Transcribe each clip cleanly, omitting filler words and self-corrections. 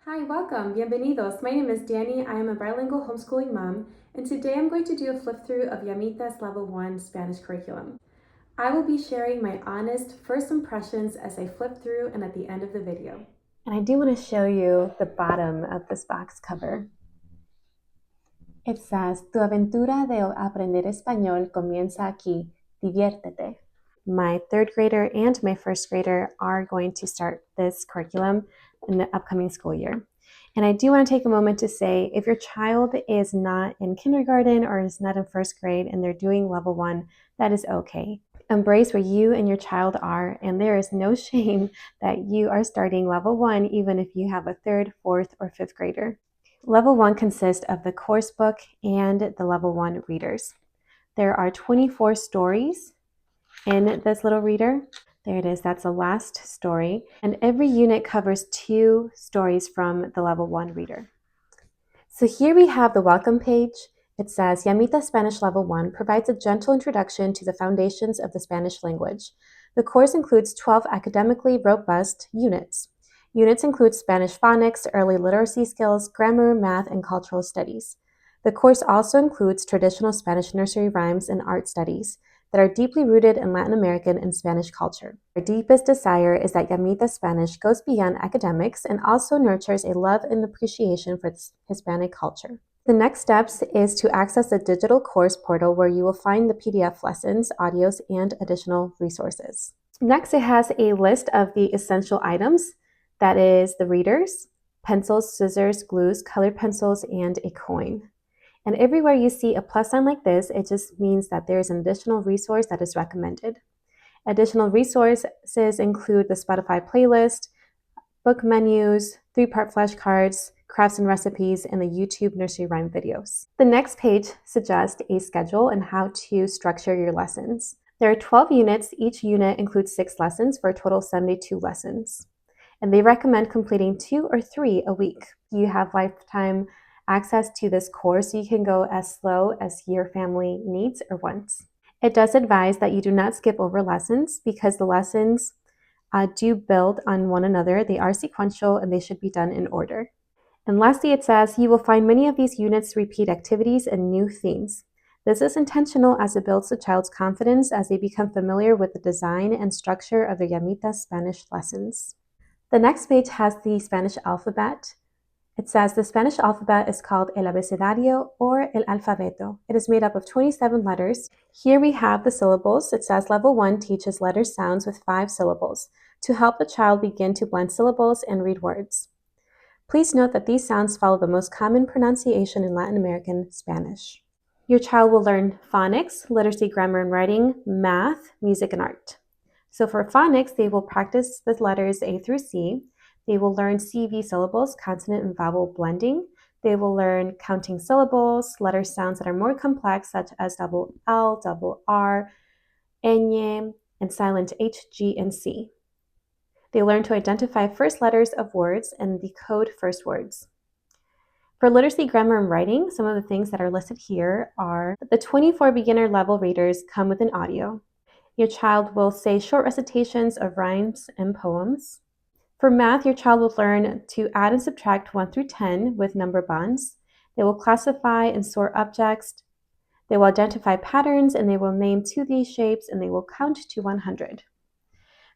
Hi, welcome, bienvenidos. My name is Danny. I am a bilingual homeschooling mom, and today I'm going to do a flip through of Llamitas Level 1 Spanish curriculum. I will be sharing my honest first impressions as I flip through and at the end of the video. And I do want to show you the bottom of this box cover. It says, Tu aventura de aprender español comienza aquí. Diviértete. My third grader and my first grader are going to start this curriculum in the upcoming school year. And I do want to take a moment to say, if your child is not in kindergarten or is not in first grade and they're doing level 1, that is okay. Embrace where you and your child are, and there is no shame that you are starting level 1 even if you have a third, fourth, or fifth grader. Level 1 consists of the course book and the level 1 readers. There are 24 stories in this little reader. There it is, that's the last story. And every unit covers 2 stories from the level 1 reader. So here we have the welcome page. It says, Llamitas Spanish Level 1 provides a gentle introduction to the foundations of the Spanish language. The course includes 12 academically robust units. Units include Spanish phonics, early literacy skills, grammar, math, and cultural studies. The course also includes traditional Spanish nursery rhymes and art studies that are deeply rooted in Latin American and Spanish culture. Our deepest desire is that Llamitas Spanish goes beyond academics and also nurtures a love and appreciation for Hispanic culture. The next steps is to access the digital course portal where you will find the PDF lessons, audios, and additional resources. Next, it has a list of the essential items. That is the readers, pencils, scissors, glues, colored pencils, and a coin. And everywhere you see a plus sign like this, it just means that there is an additional resource that is recommended. Additional resources include the Spotify playlist, book menus, 3-part flashcards, crafts and recipes, and the YouTube nursery rhyme videos. The next page suggests a schedule and how to structure your lessons. There are 12 units. Each unit includes 6 lessons for a total of 72 lessons. And they recommend completing 2 or 3 a week. You have lifetime access to this course, so you can go as slow as your family needs or wants. It does advise that you do not skip over lessons because the lessons do build on one another. They are sequential and they should be done in order. And lastly, it says you will find many of these units repeat activities and new themes. This is intentional as it builds the child's confidence as they become familiar with the design and structure of the Llamitas Spanish lessons. The next page has the Spanish alphabet. It says the Spanish alphabet is called el abecedario or el alfabeto. It is made up of 27 letters. Here we have the syllables. It says level 1 teaches letter sounds with 5 syllables to help the child begin to blend syllables and read words. Please note that these sounds follow the most common pronunciation in Latin American Spanish. Your child will learn phonics, literacy, grammar and writing, math, music, and art. So for phonics, they will practice the letters A through C. They will learn CV syllables, consonant and vowel blending. They will learn counting syllables, letter sounds that are more complex, such as double L, double R, ñ, and silent H, G, and C. They learn to identify first letters of words and decode first words. For literacy, grammar, and writing, some of the things that are listed here are the 24 beginner level readers come with an audio. Your child will say short recitations of rhymes and poems. For math, your child will learn to add and subtract 1 through 10 with number bonds. They will classify and sort objects. They will identify patterns, and they will name 2D shapes, and they will count to 100.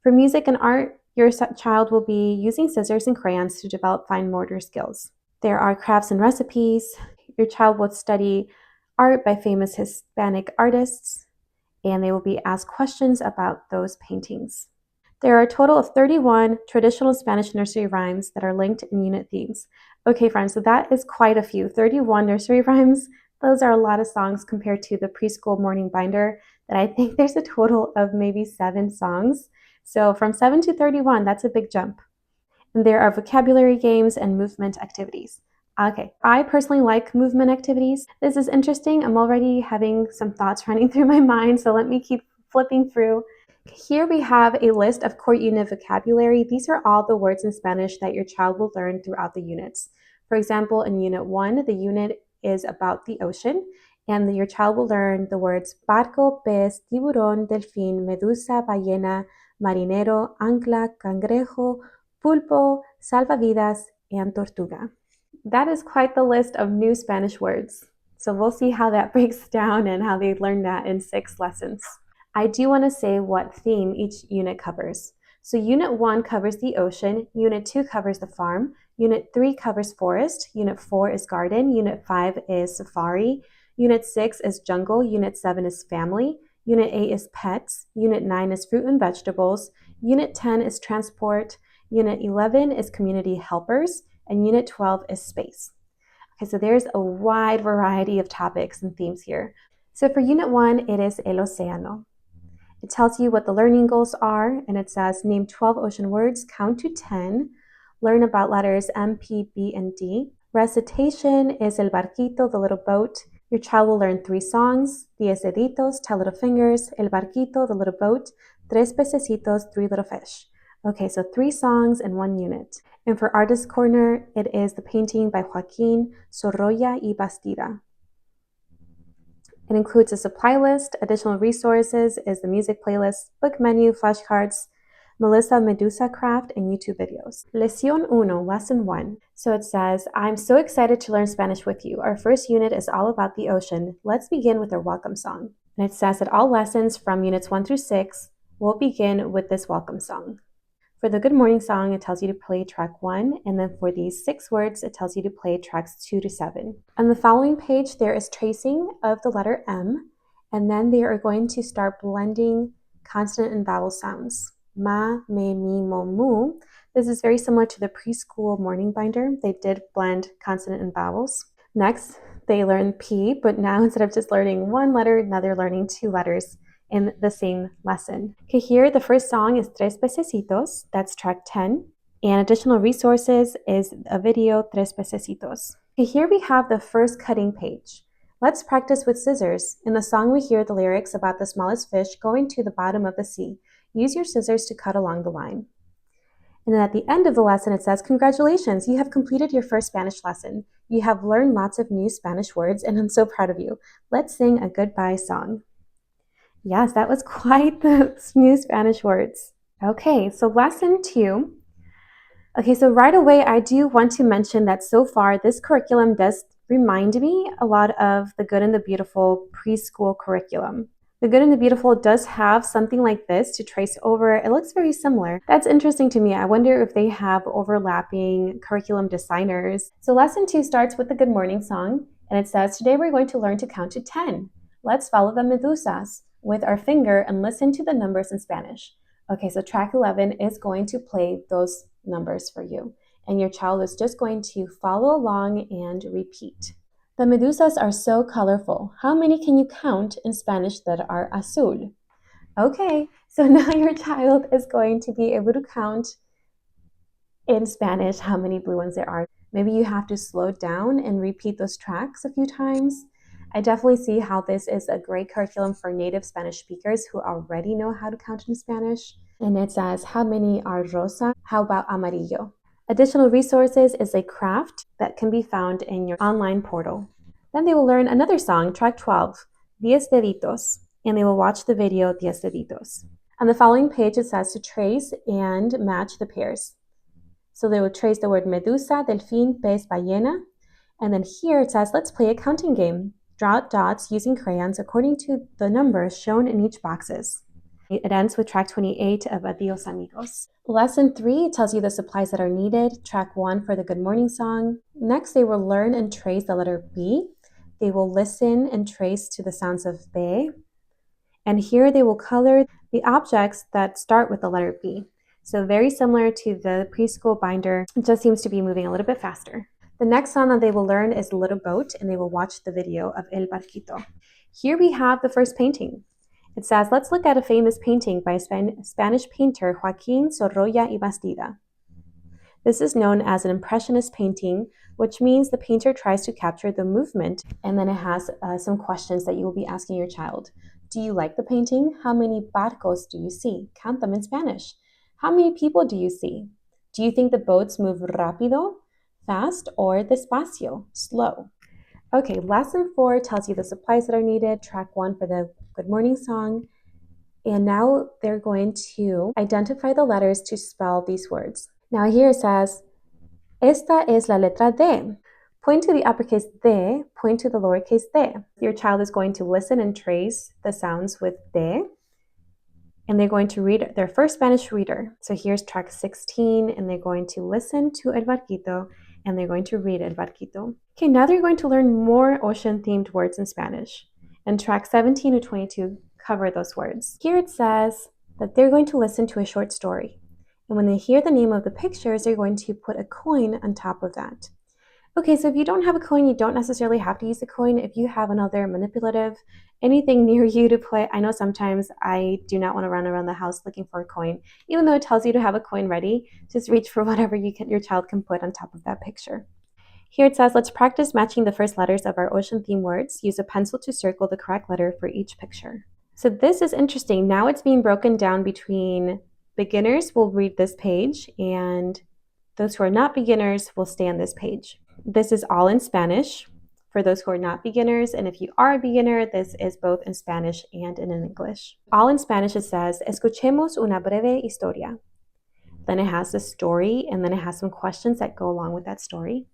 For music and art, your child will be using scissors and crayons to develop fine motor skills. There are crafts and recipes. Your child will study art by famous Hispanic artists, and they will be asked questions about those paintings. There are a total of 31 traditional Spanish nursery rhymes that are linked in unit themes. Okay, friends, so that is quite a few. 31 nursery rhymes. Those are a lot of songs compared to the preschool morning binder that I think there's a total of maybe 7 songs. So from 7 to 31, that's a big jump. And there are vocabulary games and movement activities. Okay, I personally like movement activities. This is interesting. I'm already having some thoughts running through my mind, so let me keep flipping through. Here we have a list of core unit vocabulary. These are all the words in Spanish that your child will learn throughout the units. For example, in Unit 1, the unit is about the ocean, and your child will learn the words barco, pez, tiburón, delfín, medusa, ballena, marinero, ancla, cangrejo, pulpo, salvavidas, and tortuga. That is quite the list of new Spanish words. So we'll see how that breaks down and how they learn that in 6 lessons. I do want to say what theme each unit covers. So Unit 1 covers the ocean, Unit 2 covers the farm, Unit 3 covers forest, Unit 4 is garden, Unit 5 is safari, Unit 6 is jungle, Unit 7 is family, Unit 8 is pets, Unit 9 is fruit and vegetables, Unit 10 is transport, Unit 11 is community helpers, and Unit 12 is space. Okay, so there's a wide variety of topics and themes here. So for Unit 1, it is El Océano. It tells you what the learning goals are, and it says name 12 ocean words, count to 10, learn about letters M, P, B, and D. Recitation is El Barquito, the little boat. Your child will learn 3 songs, Diez deditos, 10 little fingers, El Barquito, the little boat, Tres pececitos, 3 little fish. Okay, so 3 songs in 1 unit. And for Artist Corner, it is the painting by Joaquin Sorolla y Bastida. It includes a supply list. Additional resources is the music playlist, book menu, flashcards, Melissa Medusa craft, and YouTube videos. Lección 1, Lesson 1. So it says, I'm so excited to learn Spanish with you. Our first unit is all about the ocean. Let's begin with our welcome song. And it says that all lessons from units 1 through 6 will begin with this welcome song. For the good morning song, it tells you to play track 1, and then for these 6 words, it tells you to play tracks 2 to 7. On the following page, there is tracing of the letter M, and then they are going to start blending consonant and vowel sounds. Ma, me, mi, mo, mu. This is very similar to the preschool morning binder. They did blend consonant and vowels. Next, they learn P, but now instead of just learning 1 letter, now they're learning 2 letters in the same lesson. Okay, here the first song is Tres Pececitos, that's track 10, and additional resources is a video, Tres Pececitos. Okay, here we have the first cutting page. Let's practice with scissors. In the song we hear the lyrics about the smallest fish going to the bottom of the sea. Use your scissors to cut along the line. And then at the end of the lesson it says, congratulations, you have completed your first Spanish lesson. You have learned lots of new Spanish words and I'm so proud of you. Let's sing a goodbye song. Yes, that was quite the new Spanish words. Okay, so lesson 2. Okay, so right away, I do want to mention that so far, this curriculum does remind me a lot of the Good and the Beautiful preschool curriculum. The Good and the Beautiful does have something like this to trace over. It looks very similar. That's interesting to me. I wonder if they have overlapping curriculum designers. So lesson 2 starts with the Good Morning song, and it says, today we're going to learn to count to 10. Let's follow the medusas with our finger and listen to the numbers in Spanish. Okay, so track 11 is going to play those numbers for you, and your child is just going to follow along and repeat. The medusas are so colorful. How many can you count in Spanish that are azul? Okay, so now your child is going to be able to count in Spanish how many blue ones there are. Maybe you have to slow down and repeat those tracks a few times. I definitely see how this is a great curriculum for native Spanish speakers who already know how to count in Spanish. And it says, how many are rosa? How about amarillo? Additional resources is a craft that can be found in your online portal. Then they will learn another song, track 12, Diez deditos, and they will watch the video Diez deditos. On the following page, it says to trace and match the pairs. So they will trace the word medusa, delfín, pez, ballena. And then here it says, let's play a counting game. Draw out dots using crayons according to the numbers shown in each boxes. It ends with track 28 of Adios Amigos. Lesson 3 tells you the supplies that are needed. Track 1 for the Good Morning song. Next, they will learn and trace the letter B. They will listen and trace to the sounds of be. And here they will color the objects that start with the letter B. So very similar to the preschool binder, it just seems to be moving a little bit faster. The next song that they will learn is Little Boat, and they will watch the video of El Barquito. Here we have the first painting. It says, let's look at a famous painting by Spanish painter Joaquin Sorolla y Bastida. This is known as an impressionist painting, which means the painter tries to capture the movement, and then it has some questions that you will be asking your child. Do you like the painting? How many barcos do you see? Count them in Spanish. How many people do you see? Do you think the boats move rápido, fast, or despacio, slow? Okay, lesson 4 tells you the supplies that are needed, track 1 for the Good Morning song, and now they're going to identify the letters to spell these words. Now here it says, Esta es la letra D. Point to the uppercase D, point to the lowercase d. Your child is going to listen and trace the sounds with D, and they're going to read their first Spanish reader. So here's track 16, and they're going to listen to El Barquito, and they're going to read El Barquito. Okay, now they're going to learn more ocean-themed words in Spanish. And track 17 to 22 cover those words. Here it says that they're going to listen to a short story. And when they hear the name of the pictures, they're going to put a coin on top of that. Okay, so if you don't have a coin, you don't necessarily have to use a coin. If you have another manipulative, anything near you to put, I know sometimes I do not want to run around the house looking for a coin. Even though it tells you to have a coin ready, just reach for whatever your child can put on top of that picture. Here it says, let's practice matching the first letters of our ocean theme words. Use a pencil to circle the correct letter for each picture. So this is interesting. Now it's being broken down between beginners will read this page and those who are not beginners will stay on this page. This is all in Spanish for those who are not beginners, and if you are a beginner, this is both in Spanish and in English. All in Spanish it says, escuchemos una breve historia. Then it has the story, and then it has some questions that go along with that story.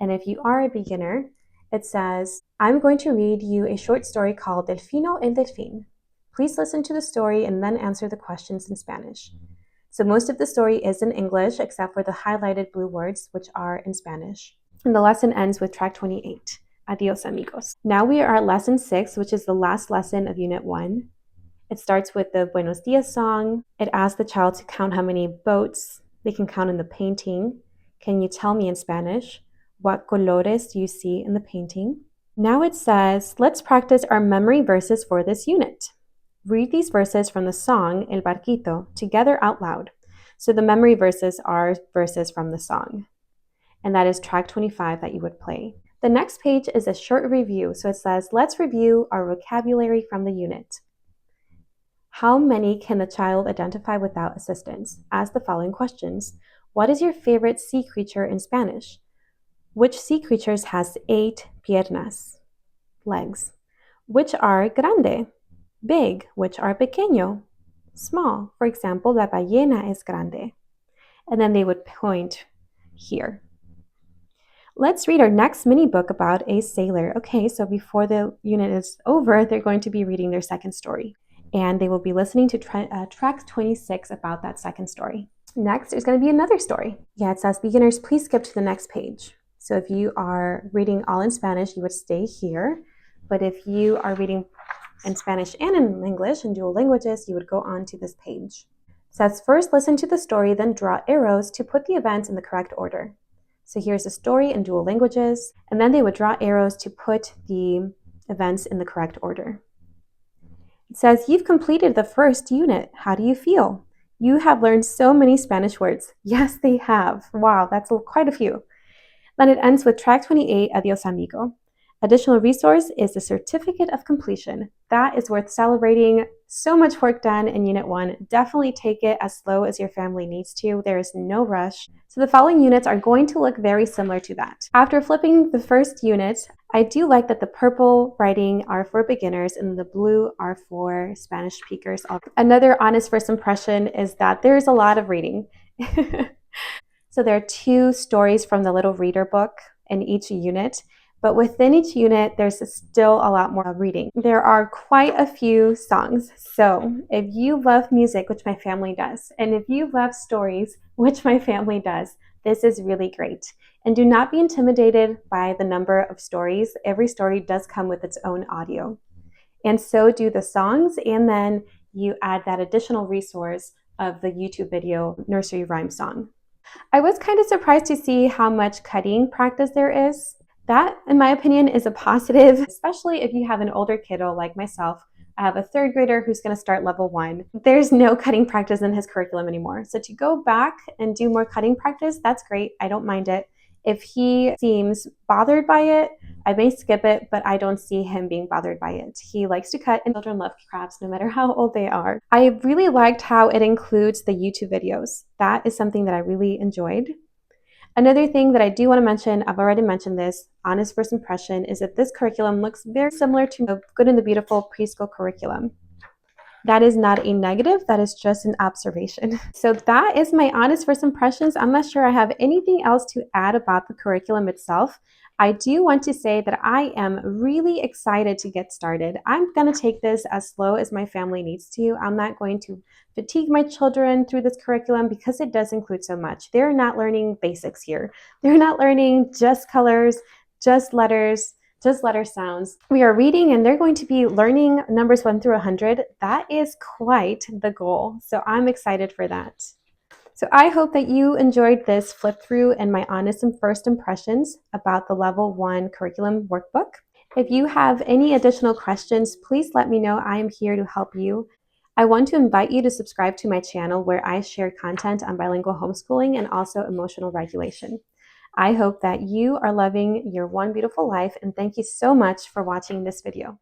And if you are a beginner, it says, I'm going to read you a short story called Delfino el Delfín. Please listen to the story and then answer the questions in Spanish. So most of the story is in English, except for the highlighted blue words, which are in Spanish. And the lesson ends with track 28. Adios, amigos. Now we are at lesson 6, which is the last lesson of unit 1. It starts with the Buenos Dias song. It asks the child to count how many boats they can count in the painting. Can you tell me in Spanish what colores do you see in the painting? Now it says, let's practice our memory verses for this unit. Read these verses from the song El Barquito together out loud. So the memory verses are verses from the song. And that is track 25 that you would play. The next page is a short review. So it says, let's review our vocabulary from the unit. How many can the child identify without assistance? Ask the following questions. What is your favorite sea creature in Spanish? Which sea creatures has 8 piernas, legs? Which are grande, big? Which are pequeño, small? For example, la ballena es grande. And then they would point here. Let's read our next mini book about a sailor. Okay, so before the unit is over, they're going to be reading their second story. And they will be listening to track 26 about that second story. Next, there's going to be another story. Yeah, it says, beginners, please skip to the next page. So if you are reading all in Spanish, you would stay here. But if you are reading in Spanish and in English in dual languages, you would go on to this page. It says, first listen to the story, then draw arrows to put the events in the correct order. So here's the story in dual languages, and then they would draw arrows to put the events in the correct order. It says, you've completed the first unit. How do you feel? You have learned so many Spanish words. Yes, they have. Wow, that's quite a few. Then it ends with track 28, Adios, amigo. Additional resource is the certificate of completion. That is worth celebrating. So much work done in Unit 1. Definitely take it as slow as your family needs to. There is no rush. So the following units are going to look very similar to that. After flipping the first unit, I do like that the purple writing are for beginners and the blue are for Spanish speakers. Another honest first impression is that there's a lot of reading. So there are 2 stories from the little reader book in each unit. But within each unit, there's still a lot more reading. There are quite a few songs. So if you love music, which my family does, and if you love stories, which my family does, this is really great. And do not be intimidated by the number of stories. Every story does come with its own audio. And so do the songs, and then you add that additional resource of the YouTube video nursery rhyme song. I was kind of surprised to see how much cutting practice there is. That, in my opinion, is a positive, especially if you have an older kiddo like myself. I have a 3rd grader who's going to start level 1. There's no cutting practice in his curriculum anymore. So to go back and do more cutting practice, that's great. I don't mind it. If he seems bothered by it, I may skip it, but I don't see him being bothered by it. He likes to cut, and children love crafts no matter how old they are. I really liked how it includes the YouTube videos. That is something that I really enjoyed. Another thing that I do want to mention, I've already mentioned this, honest first impression, is that this curriculum looks very similar to the Good and the Beautiful preschool curriculum. That is not a negative, that is just an observation. So that is my honest first impressions. I'm not sure I have anything else to add about the curriculum itself. I do want to say that I am really excited to get started. I'm going to take this as slow as my family needs to. I'm not going to fatigue my children through this curriculum because it does include so much. They're not learning basics here. They're not learning just colors, just letters, just letter sounds. We are reading and they're going to be learning numbers 1 through 100. That is quite the goal. So I'm excited for that. So I hope that you enjoyed this flip through and my honest and first impressions about the level 1 curriculum workbook. If you have any additional questions, please let me know. I am here to help you. I want to invite you to subscribe to my channel where I share content on bilingual homeschooling and also emotional regulation. I hope that you are loving your one beautiful life, and thank you so much for watching this video.